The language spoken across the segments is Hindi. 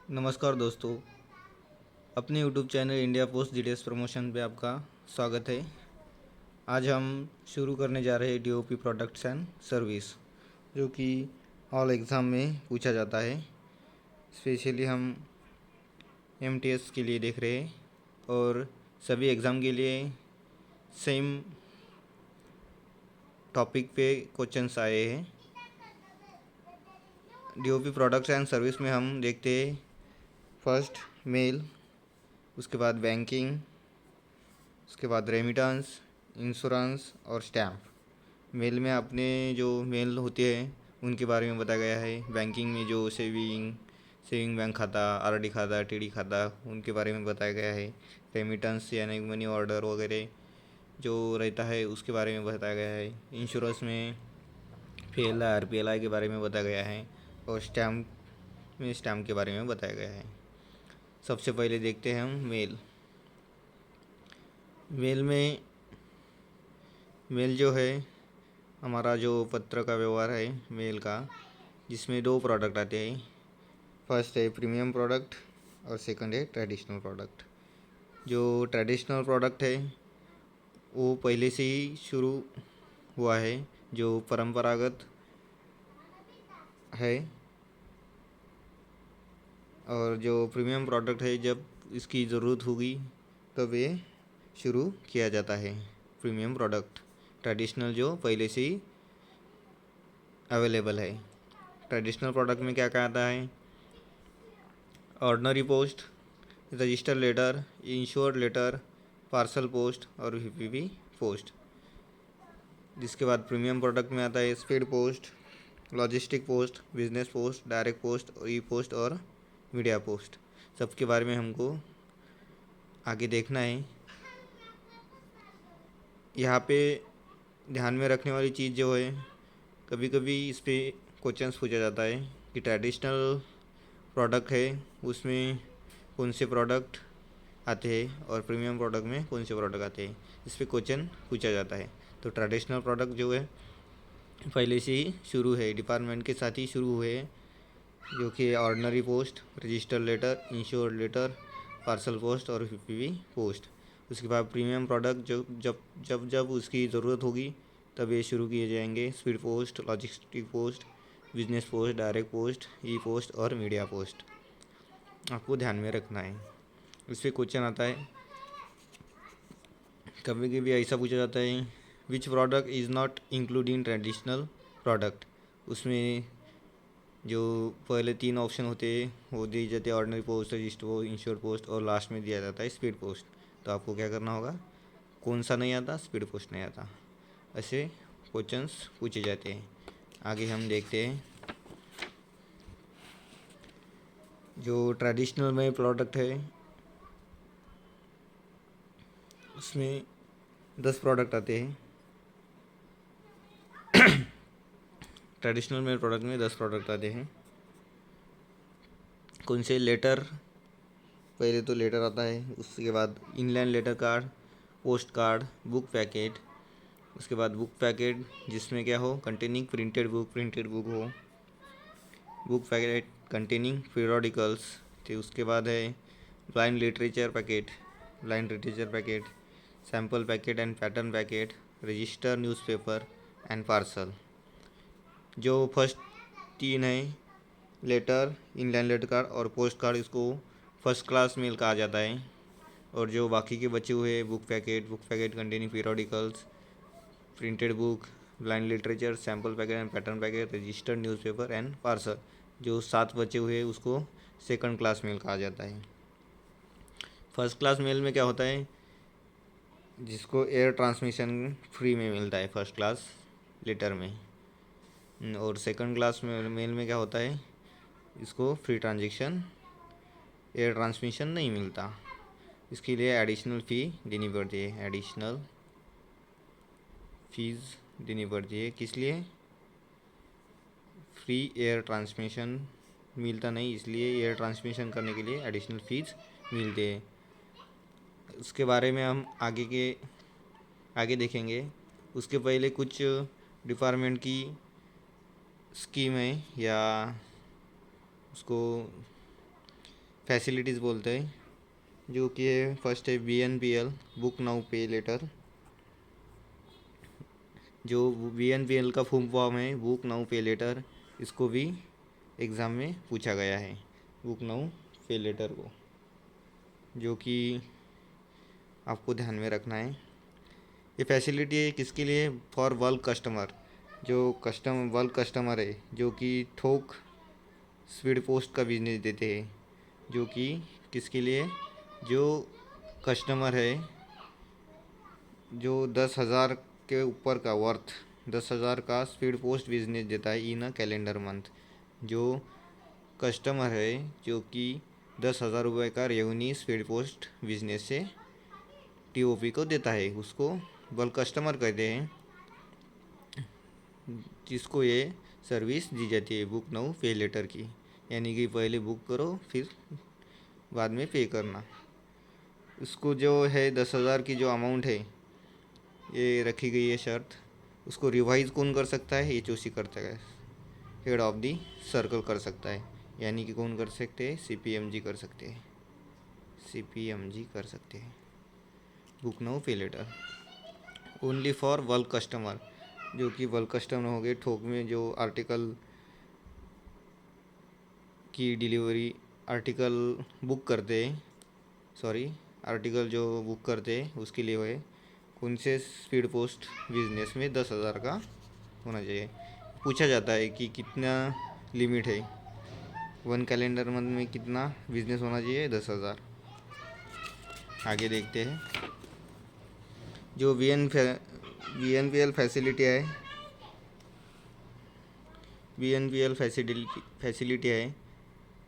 नमस्कार दोस्तों, अपने YouTube channel India post details promotion पे आपका स्वागत है। आज हम शुरू करने जा रहे हैं डीओपी प्रोडक्ट्स एंड सर्विस, जो कि ऑल एग्ज़ाम में पूछा जाता है। स्पेशली हम एमटीएस के लिए देख रहे हैं और सभी एग्ज़ाम के लिए सेम टॉपिक पे क्वेश्चंस आए हैं। डीओपी प्रोडक्ट्स एंड सर्विस में हम देखते हैं फर्स्ट मेल, उसके बाद बैंकिंग, उसके बाद रेमिटेंस, इंश्योरेंस और स्टैम्प। मेल में अपने जो मेल होते हैं उनके बारे में बताया गया है। बैंकिंग में जो सेविंग बैंक खाता, आरडी खाता, टीडी खाता, उनके बारे में बताया गया है। रेमिटेंस यानी मनी ऑर्डर वगैरह जो रहता है उसके बारे में बताया गया है। इंश्योरेंस में पीएलआई आरपीएलआई के बारे में बताया गया है और स्टैम्प के बारे में बताया गया है। सबसे पहले देखते हैं हम मेल जो है हमारा जो पत्र का व्यवहार है मेल का, जिसमें दो प्रोडक्ट आते हैं। फर्स्ट है प्रीमियम प्रोडक्ट और सेकंड है ट्रेडिशनल प्रोडक्ट। जो ट्रेडिशनल प्रोडक्ट है वो पहले से ही शुरू हुआ है, जो परंपरागत है। और जो प्रीमियम प्रोडक्ट है जब इसकी ज़रूरत होगी तब ये शुरू किया जाता है प्रीमियम प्रोडक्ट। ट्रेडिशनल जो पहले से ही अवेलेबल है। ट्रेडिशनल प्रोडक्ट में क्या क्या आता है? Ordinary post, register letter, insured letter, parcel post और वीपीपी पोस्ट। जिसके बाद प्रीमियम प्रोडक्ट में आता है speed post, logistic post, business post, direct post, e post और मीडिया पोस्ट। सबके बारे में हमको आगे देखना है। यहाँ पे ध्यान में रखने वाली चीज़ जो है, कभी कभी इस पर क्वेश्चंस पूछा जाता है कि ट्रेडिशनल प्रोडक्ट है उसमें कौन से प्रोडक्ट आते हैं और प्रीमियम प्रोडक्ट में कौन से प्रोडक्ट आते हैं। इस पर क्वेश्चन पूछा जाता है। तो ट्रेडिशनल प्रोडक्ट जो है पहले से ही शुरू है, डिपार्टमेंट के साथ ही शुरू हुए हैं, जो कि ordinary post, register letter, insured letter, parcel post और पीपीवी पोस्ट। उसके बाद प्रीमियम प्रोडक्ट जो जब जब जब उसकी ज़रूरत होगी तब ये शुरू किए जाएंगे। Speed post, logistic post, business post, direct post, e post और मीडिया पोस्ट। आपको ध्यान में रखना है। इस पर क्वेश्चन आता है, कभी कभी ऐसा पूछा जाता है which product is not including traditional product. उसमें जो पहले तीन ऑप्शन होते हैं वो दिए जाते हैं, ordinary post, register post, ensure post और लास्ट में दिया जाता है स्पीड पोस्ट। तो आपको क्या करना होगा? कौन सा नहीं आता? स्पीड पोस्ट नहीं आता। ऐसे क्वेश्चंस पूछे जाते हैं। आगे हम देखते हैं जो ट्रेडिशनल में प्रोडक्ट है उसमें 10 प्रोडक्ट आते हैं। ट्रेडिशनल में प्रोडक्ट में 10 प्रोडक्ट आते हैं। कौन से? लेटर, पहले तो लेटर आता है, उसके बाद inland letter card, post card, book packet. उसके बाद बुक पैकेट जिसमें क्या हो? कंटेनिंग प्रिंटेड बुक हो। Book packet containing periodicals. तो उसके बाद है blind literature packet, sample packet and pattern packet, register newspaper and parcel. जो फर्स्ट तीन है, लेटर, इनलैंड लेटर कार्ड और पोस्ट कार्ड, इसको फर्स्ट क्लास मेल कहा जाता है। और जो बाकी के बचे हुए book packet containing periodicals, printed book, blind literature, sample packet and pattern packet, registered newspaper and parcel, जो 7 बचे हुए उसको सेकंड क्लास मेल कहा जाता है। फर्स्ट क्लास मेल में क्या होता है? जिसको एयर ट्रांसमिशन फ्री में मिलता है फर्स्ट क्लास लेटर में। और सेकंड क्लास मेल में क्या होता है? इसको फ्री ट्रांजेक्शन एयर ट्रांसमिशन नहीं मिलता। इसके लिए एडिशनल फ़ी देनी पड़ती है। एडिशनल फीस देनी पड़ती है। किस लिए? फ्री एयर ट्रांसमिशन मिलता नहीं, इसलिए एयर ट्रांसमिशन करने के लिए एडिशनल फीस मिलते हैं। उसके बारे में हम आगे देखेंगे। उसके पहले कुछ डिपार्टमेंट की स्कीम है या उसको फैसिलिटीज़ बोलते हैं, जो कि है फर्स्ट है BNPL book now pay letter. जो BNPL का फुल फॉर्म है बुक नाउ पे लेटर, इसको भी एग्ज़ाम में पूछा गया है, बुक नाउ पे लेटर को, जो कि आपको ध्यान में रखना है। ये फैसिलिटी है किसके लिए? फॉर बल्क कस्टमर, जो बल्क कस्टमर है जो कि थोक स्पीड पोस्ट का बिजनेस देते हैं, जो कि किसके लिए? जो कस्टमर है जो 10,000 के ऊपर का वर्थ 10,000 का स्पीड पोस्ट बिजनेस देता है इन अ कैलेंडर मंथ। जो कस्टमर है जो कि 10,000 रुपये का रेवेन्यू स्पीड पोस्ट बिजनेस से TOP को देता है, उसको बल्क कस्टमर कहते हैं, जिसको ये सर्विस दी जाती है बुक नाउ पे लेटर की। यानी कि पहले बुक करो फिर बाद में पे करना। उसको जो है 10,000 की जो अमाउंट है ये रखी गई है शर्त, उसको रिवाइज कौन कर सकता है? HOC कर सकता है, हेड ऑफ दी सर्कल कर सकता है। यानी कि कौन कर सकते हैं? CPMG कर सकते हैं, CPMG कर सकते हैं book now pay later. Only for bulk customer, जो कि बल्क कस्टमर हो गए, थोक में जो आर्टिकल की डिलीवरी आर्टिकल बुक करते हैं, सॉरी आर्टिकल जो बुक करते हैं उसके लिए है कौन से स्पीड पोस्ट बिजनेस में 10,000 का होना चाहिए। पूछा जाता है कि कितना लिमिट है, 1 कैलेंडर मंथ में कितना बिजनेस होना चाहिए? 10,000। आगे देखते हैं जो BNPL फैसिलिटी है, BNPL फैसिलिटी है,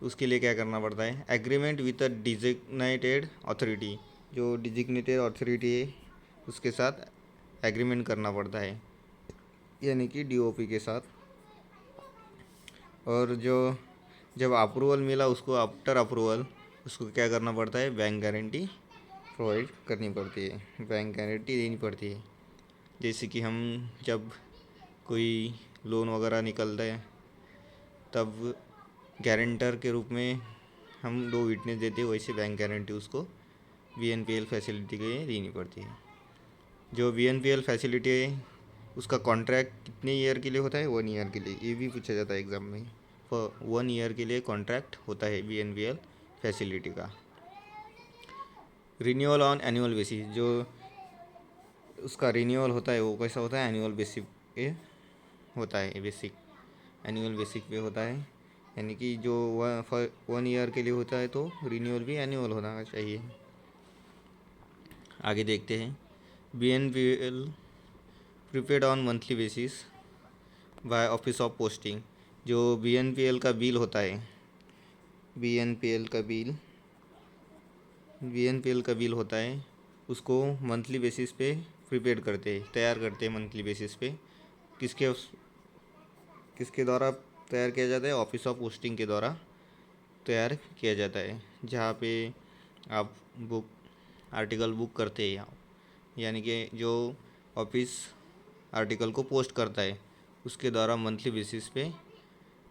उसके लिए क्या करना पड़ता है? Agreement with a designated authority, जो डिजिग्नेटेड अथॉरिटी है उसके साथ एग्रीमेंट करना पड़ता है, यानी कि DOP के साथ। और जो जब अप्रूवल मिला उसको आफ्टर अप्रूवल उसको क्या करना पड़ता है? बैंक गारंटी प्रोवाइड करनी पड़ती है, बैंक गारंटी देनी पड़ती है। जैसे कि हम जब कोई लोन वगैरह निकलता है तब गारंटर के रूप में हम 2 विटनेस देते हैं, वैसे बैंक गारंटी उसको BNPL फैसिलिटी के लिए देनी पड़ती है। जो BNPL फैसिलिटी है उसका कॉन्ट्रैक्ट कितने ईयर के लिए होता है? 1 ईयर के लिए। ये भी पूछा जाता है एग्ज़ाम में, 1 ईयर के लिए कॉन्ट्रैक्ट होता है BNPL फैसिलिटी का। रिन्यूअल ऑन एनुअल बेसिस, जो उसका रिन्यूअल होता है वो कैसा होता है? एनुअल बेसिस पे होता है, बेसिक एनुअल बेसिक पे होता है। यानी कि जो 1 ईयर के लिए होता है तो रिन्यूअल भी एनुअल होना चाहिए। आगे देखते हैं BNPL prepaid on monthly basis by office of posting, जो BNPL का बिल होता है, BNPL का बिल होता है उसको मंथली बेसिस पे प्रीपेड करते हैं, तैयार करते हैं मंथली बेसिस पे। किसके द्वारा तैयार किया जाता है? ऑफिस ऑफ पोस्टिंग के द्वारा तैयार किया जाता है, जहाँ पे आप आर्टिकल बुक करते हैं, यानी कि जो ऑफिस आर्टिकल को पोस्ट करता है उसके द्वारा मंथली बेसिस पे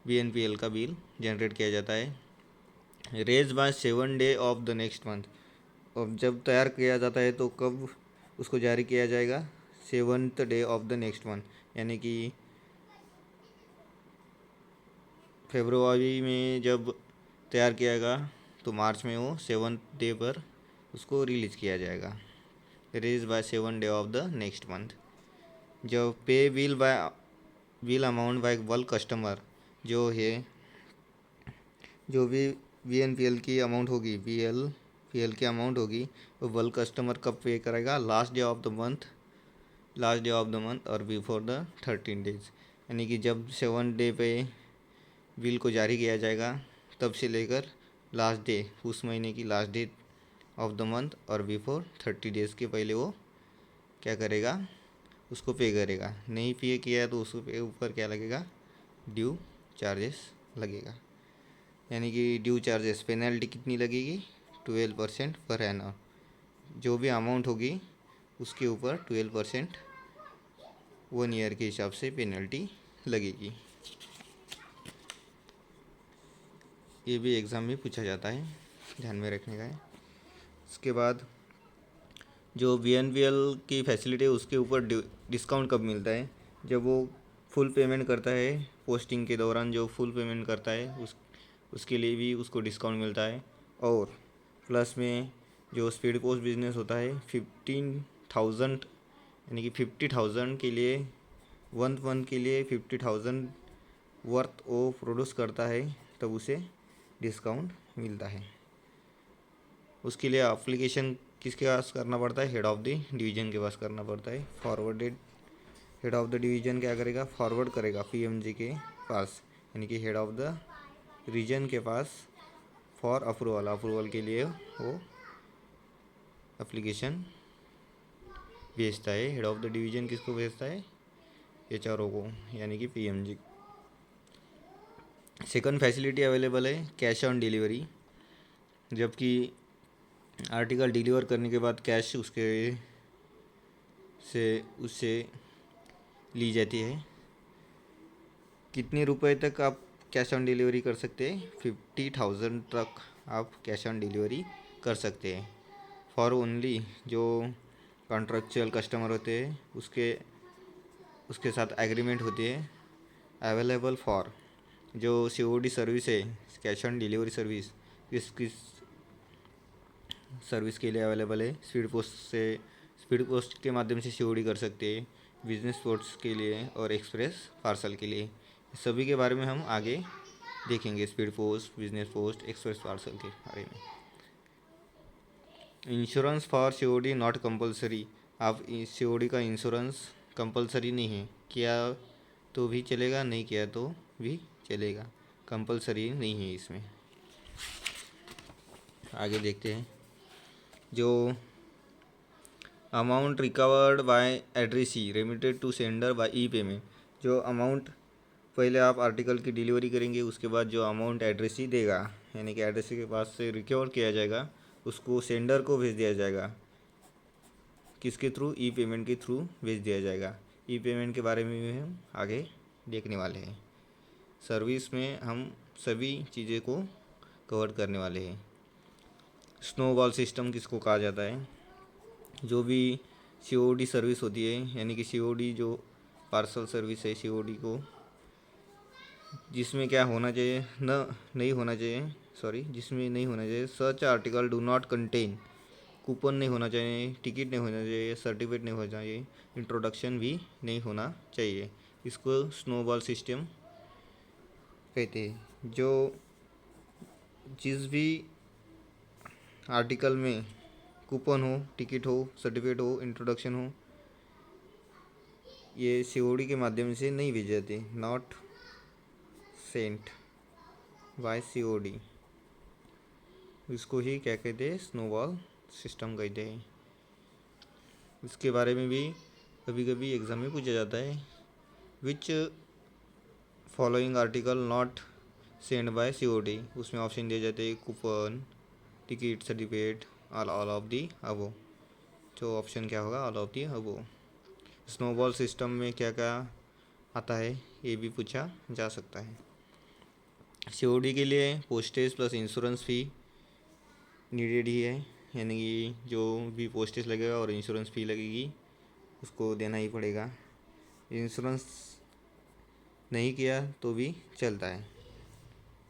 BNPL का बिल जनरेट किया जाता है। Raise by 7 day of the next month, और जब तैयार किया जाता है तो कब उसको जारी किया जाएगा? 7th day of the next month, यानी कि फरवरी में जब तैयार कियागा तो मार्च में वो 7th डे पर उसको रिलीज़ किया जाएगा। Release by 7 day of the next month. जब पे bill amount by bulk customer, जो है जो भी BNPL की अमाउंट होगी, BNPL की अमाउंट होगी वो बल्क कस्टमर कब पे करेगा? Last day of the month और बिफोर द 13 डेज, यानी कि जब 7 डे पे बिल को जारी किया जाएगा तब से लेकर लास्ट डे, उस महीने की last day of the month और बिफोर 30 डेज़ के पहले वो क्या करेगा? उसको पे करेगा। नहीं पे किया तो उसके ऊपर क्या लगेगा? ड्यू चार्जेस लगेगा। यानी कि ड्यू चार्जेस पेनल्टी कितनी लगेगी? 12% पर एनम। जो भी अमाउंट होगी उसके ऊपर 12% 1 ईयर के हिसाब से पेनल्टी लगेगी। ये भी एग्ज़ाम में पूछा जाता है। ध्यान में रखने का है। उसके बाद जो VNPL की फैसिलिटी है उसके ऊपर डिस्काउंट कब मिलता है, जब वो फुल पेमेंट करता है पोस्टिंग के दौरान, जो फुल पेमेंट करता है उसके लिए भी उसको डिस्काउंट मिलता है। और प्लस में जो स्पीड पोस्ट बिजनेस होता है 15,000 यानी कि 50,000 के लिए 1 मंथ के लिए 50,000 वर्थ वो प्रोड्यूस करता है तब उसे डिस्काउंट मिलता है। उसके लिए एप्लीकेशन किसके पास करना पड़ता है, हेड ऑफ़ द डिवीज़न के पास करना पड़ता है। Forwarded head of the division क्या करेगा, फॉरवर्ड करेगा PMG के पास, यानी कि हेड ऑफ़ द रीजन के पास फॉर अप्रूवल के लिए वो एप्लीकेशन भेजता है। हेड ऑफ़ द डिवीज़न किसको भेजता है, HRO को, यानी कि PMG। सेकंड फैसिलिटी अवेलेबल है कैश ऑन डिलीवरी, जबकि आर्टिकल डिलीवर करने के बाद कैश उससे ली जाती है। कितने रुपए तक आप कैश ऑन डिलीवरी कर सकते हैं, 50,000 तक आप कैश ऑन डिलीवरी कर सकते हैं। फॉर ओनली जो कॉन्ट्रेक्चुअल कस्टमर होते हैं उसके साथ एग्रीमेंट होती है। अवेलेबल फॉर जो COD सर्विस है, कैश ऑन डिलीवरी सर्विस, किस सर्विस के लिए अवेलेबल है, स्पीड पोस्ट के माध्यम से COD कर सकते हैं, बिजनेस पोस्ट के लिए और एक्सप्रेस पार्सल के लिए। सभी के बारे में हम आगे देखेंगे, speed post, business post, express parcel के बारे में। Insurance for COD not compulsory, आप COD का इंश्योरेंस कंपलसरी नहीं है, किया तो भी चलेगा, नहीं किया तो भी चलेगा, कंपलसरी नहीं है इसमें। आगे देखते हैं, जो amount recovered by addressee remitted to sender by e payment, जो अमाउंट पहले आप आर्टिकल की डिलीवरी करेंगे उसके बाद जो अमाउंट एड्रेसी देगा, यानी कि एड्रेसी के पास से रिकवर किया जाएगा, उसको सेंडर को भेज दिया जाएगा। किसके थ्रू, ई-पेमेंट के थ्रू भेज दिया जाएगा। ई-पेमेंट के बारे में भी हम आगे देखने वाले हैं। सर्विस में हम सभी चीज़ें को कवर करने वाले हैं। स्नोबॉल सिस्टम किसको कहा जाता है, जो भी COD सर्विस होती है, यानी कि COD जो पार्सल सर्विस है COD को, जिसमें क्या होना चाहिए, जिसमें नहीं होना चाहिए, such article do not contain, coupon नहीं होना चाहिए, टिकट नहीं होना चाहिए, सर्टिफिकेट नहीं होना चाहिए, इंट्रोडक्शन भी नहीं होना चाहिए। इसको स्नोबॉल सिस्टम कहते हैं। जो जिस भी आर्टिकल में कूपन हो, टिकट हो, सर्टिफिकेट हो, इंट्रोडक्शन हो, ये COD के माध्यम से नहीं भेजे जाते, नॉट सेंट बाय COD, इसको ही क्या कहते हैं, स्नोबॉल सिस्टम कहते हैं। इसके बारे में भी कभी कभी एग्ज़ाम में पूछा जाता है, which following article not send by COD, उसमें ऑप्शन दिए जाते हैं coupon, ticket, certificate, all of the above. तो ऑप्शन क्या होगा, all of the above. Snowball system में क्या क्या आता है ये भी पूछा जा सकता है। COD के लिए postage plus insurance fee needed he है, यानी कि जो भी पोस्टेज लगेगा और इंश्योरेंस फ़ी लगेगी उसको देना ही पड़ेगा। इंश्योरेंस नहीं किया तो भी चलता है,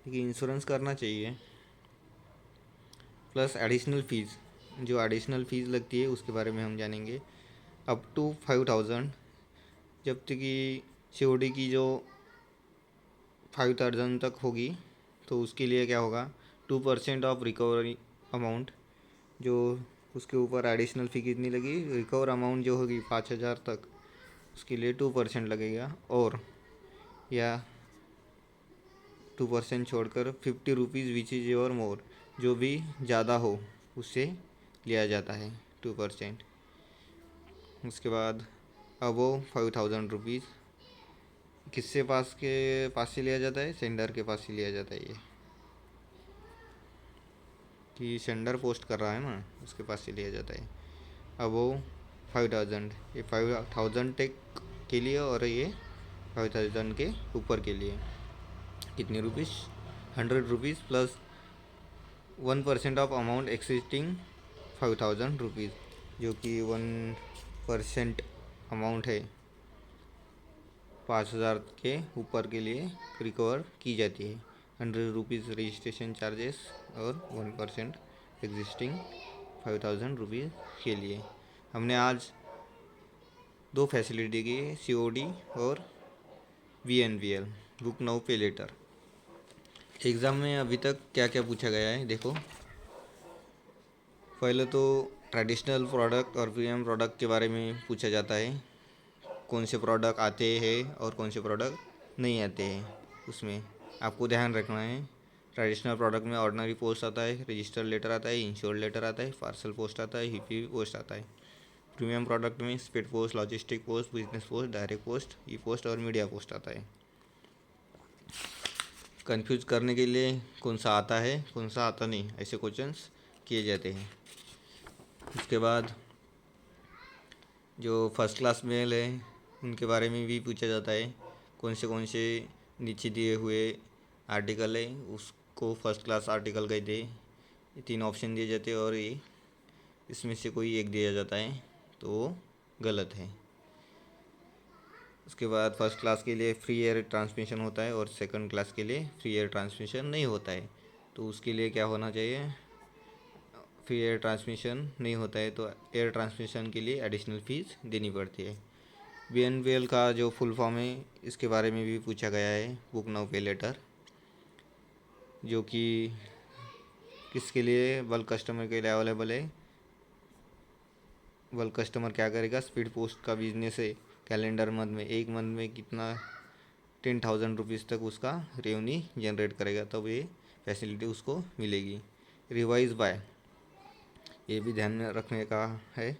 लेकिन इंश्योरेंस करना चाहिए। प्लस एडिशनल फ़ीस, जो एडिशनल फ़ीस लगती है उसके बारे में हम जानेंगे। अप टू 5,000, जब तक कि COD की जो 5,000 तक होगी तो उसके लिए क्या होगा, 2% ऑफ रिकवरी अमाउंट, जो उसके ऊपर एडिशनल फ़ी कितनी लगी, रिकवर अमाउंट जो होगी 5,000 तक, उसके लिए 2% लगेगा। और या 2% छोड़कर 50 रुपीज़ विच इज़ योर मोर, जो भी ज़्यादा हो उससे लिया जाता है 2%। उसके बाद अबो 5,000 रुपीज़ किससे पास से लिया जाता है, सेंडर के पास से लिया जाता है। ये कि सेंडर पोस्ट कर रहा है ना, उसके पास से लिया जाता है। अबो 5,000, ये 5,000 तक के लिए, और ये 5,000 के ऊपर के लिए कितने rupees, 100 rupees plus 1% of amount existing 5000 rupees, जो कि 1% अमाउंट है 5000 के ऊपर के लिए रिकवर की जाती है। 100 रुपीज़ रजिस्ट्रेशन चार्जेस और 1% एग्जिस्टिंग 5000 रुपीज़ के लिए। हमने आज दो फैसिलिटी की, COD और VNPL, book now pay letter. Exam में अभी तक क्या क्या पूछा गया है देखो। पहले तो ट्रेडिशनल प्रोडक्ट और प्रीमियम प्रोडक्ट के बारे में पूछा जाता है, कौन से प्रोडक्ट आते हैं और कौन से प्रोडक्ट नहीं आते हैं। उसमें आपको ध्यान रखना है, ट्रेडिशनल प्रोडक्ट में ऑर्डिनरी पोस्ट आता है, रजिस्टर लेटर आता है, इंश्योर्ड लेटर आता है, पार्सल पोस्ट आता है, HPP पोस्ट आता है। प्रीमियम प्रोडक्ट में speed post, logistic post, business post, direct post, e post और मीडिया पोस्ट आता है। कंफ्यूज करने के लिए कौन सा आता है कौन सा आता नहीं, ऐसे क्वेश्चंस किए जाते हैं। उसके बाद जो फर्स्ट क्लास मेल है उनके बारे में भी पूछा जाता है, कौन से नीचे दिए हुए आर्टिकल है उसको फर्स्ट क्लास आर्टिकल कहते हैं। ये 3 ऑप्शन दिए जाते हैं और ये इसमें से कोई एक दिया जाता है तो वो गलत है। उसके बाद फर्स्ट क्लास के लिए फ्री एयर ट्रांसमिशन होता है और सेकंड क्लास के लिए फ्री एयर ट्रांसमिशन नहीं होता है। तो उसके लिए क्या होना चाहिए, फ्री एयर ट्रांसमिशन नहीं होता है तो एयर ट्रांसमिशन के लिए एडिशनल फ़ीस देनी पड़ती है। BNPL का जो फुल फॉर्म है इसके बारे में भी पूछा गया है, बुक नाउ पे लेटर, जो कि किसके लिए, बल्क कस्टमर के लिए अवेलेबल है। बल्क कस्टमर क्या करेगा, स्पीड पोस्ट का बिजनेस है, कैलेंडर मंथ में एक मंथ में कितना 10,000 रुपीज़ तक उसका रेवेन्यू जनरेट करेगा तब ये फैसिलिटी उसको मिलेगी। रिवाइज बाय, ये भी ध्यान में रखने का है।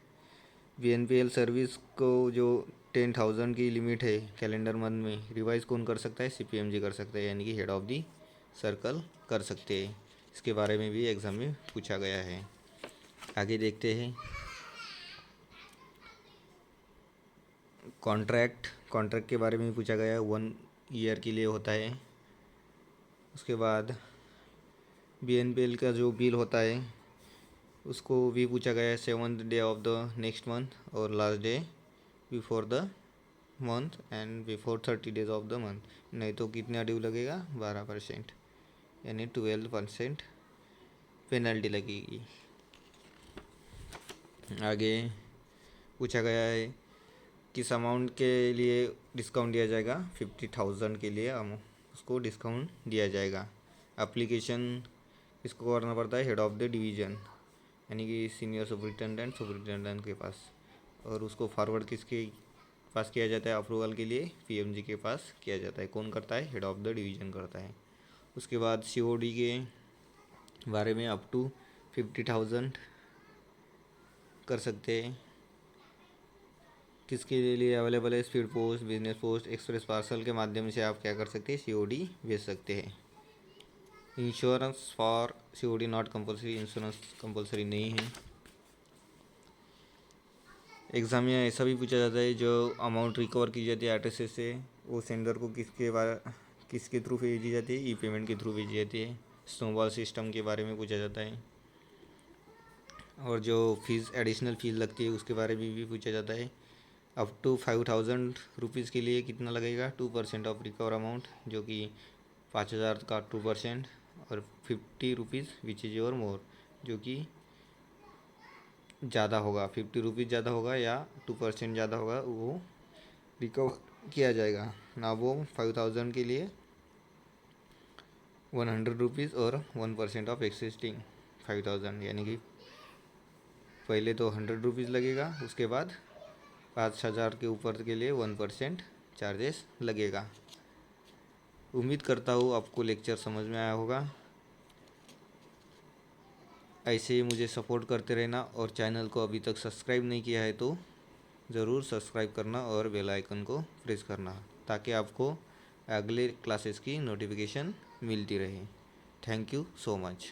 BNPL सर्विस को जो 10,000 की लिमिट है कैलेंडर मंथ में, रिवाइज कौन कर सकता है, CPMG कर सकता है, यानी कि हेड ऑफ दी सर्कल कर सकते हैं। इसके बारे में भी एग्ज़ाम में पूछा गया है। आगे देखते हैं। कॉन्ट्रैक्ट के बारे में पूछा गया है, 1 ईयर के लिए होता है। उसके बाद BNPL का जो बिल होता है उसको भी पूछा गया है, 7th day of the next month और last day before the month end before 30 days of the month, नहीं तो कितना ड्यू लगेगा, 12%, यानी 12% पेनल्टी लगेगी। आगे पूछा गया है किस अमाउंट के लिए डिस्काउंट दिया जाएगा, 50,000 के लिए उसको डिस्काउंट दिया जाएगा। एप्लीकेशन किसको करना पड़ता है, हेड ऑफ द डिवीज़न, यानी कि सीनियर सुपरिटेंडेंट के पास, और उसको फॉरवर्ड किसके पास किया जाता है अप्रूवल के लिए, PMG के पास किया जाता है। कौन करता है, हेड ऑफ द डिवीज़न करता है। उसके बाद COD के बारे में अप टू 50,000 कर सकते हैं। किसके लिए अवेलेबल है, speed post, business post, express parcel के माध्यम से आप क्या कर सकते हैं, COD भेज सकते हैं। Insurance for COD not compulsory, insurance compulsory नहीं है। एग्ज़ाम में ऐसा भी पूछा जाता है, जो अमाउंट रिकवर की जाती है RTC से वो सेंडर को किसके थ्रू भेजी जाती है, ई-पेमेंट के थ्रू भेजी जाती है। स्नोबॉल सिस्टम के बारे में पूछा जाता है, और जो फीस एडिशनल फीस लगती है उसके बारे में भी पूछा जाता है। अप टू 5,000 रुपीज़ के लिए कितना लगेगा, 2% ऑफ रिकवर अमाउंट, जो कि 5,000 का 2%, और 50 रुपीज़ विच इज़ योर मोर, जो कि ज़्यादा होगा, 50 रुपीज़ ज़्यादा होगा या 2% ज़्यादा होगा, वो रिकवर किया जाएगा ना। वो 5,000 के लिए 100 रुपीज़ और 1% ऑफ एक्सिस्टिंग 5,000, यानी कि पहले तो 100 रुपीज़ लगेगा, उसके बाद 5,000 के ऊपर के लिए 1% चार्जेस लगेगा। उम्मीद करता हूँ आपको लेक्चर समझ में आया होगा। ऐसे ही मुझे सपोर्ट करते रहना, और चैनल को अभी तक सब्सक्राइब नहीं किया है तो ज़रूर सब्सक्राइब करना और बेल आइकन को प्रेस करना, ताकि आपको अगले क्लासेस की नोटिफिकेशन मिलती रहे। Thank you so much.